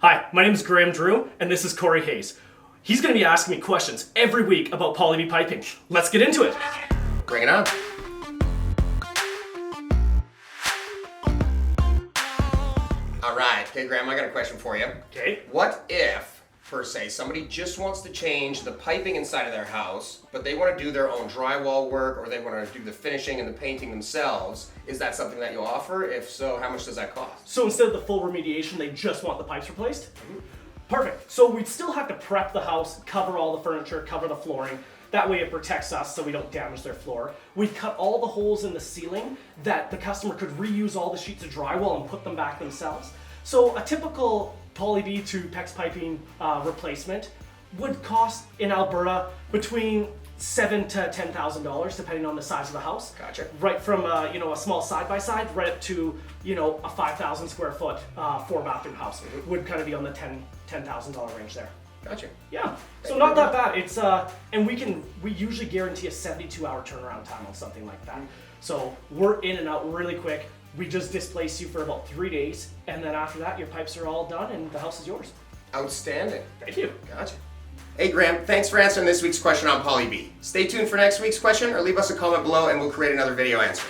Hi, my name is Graham Drew, and this is Corey Hayes. He's going to be asking me questions every week about poly B piping. Let's get into it. Bring it on. All right. Okay, Graham, I got a question for you. Okay. What if, per se, somebody just wants to change the piping inside of their house, but they want to do their own drywall work, or they want to do the finishing and the painting themselves? Is that something that you offer? If so, how much does that cost? So instead of the full remediation, they just want the pipes replaced? Perfect. So we'd still have to prep the house, cover all the furniture, cover the flooring. That way it protects us so we don't damage their floor. We'd cut all the holes in the ceiling that the customer could reuse all the sheets of drywall and put them back themselves. So a typical poly B to PEX piping replacement would cost in Alberta between $7,000 to $10,000 depending on the size of the house. Gotcha. Right from a small side-by-side right up to a 5,000 square foot 4-bathroom house would kind of be on the $10,000 range there. Gotcha. Yeah, so not that bad. It's and we usually guarantee a 72-hour turnaround time on something like that. So we're in and out really quick. We just displace you for about 3 days, and then after that, your pipes are all done and the house is yours. Outstanding. Thank you. Gotcha. Hey, Graham, thanks for answering this week's question on poly B. Stay tuned for next week's question, or leave us a comment below and we'll create another video answer.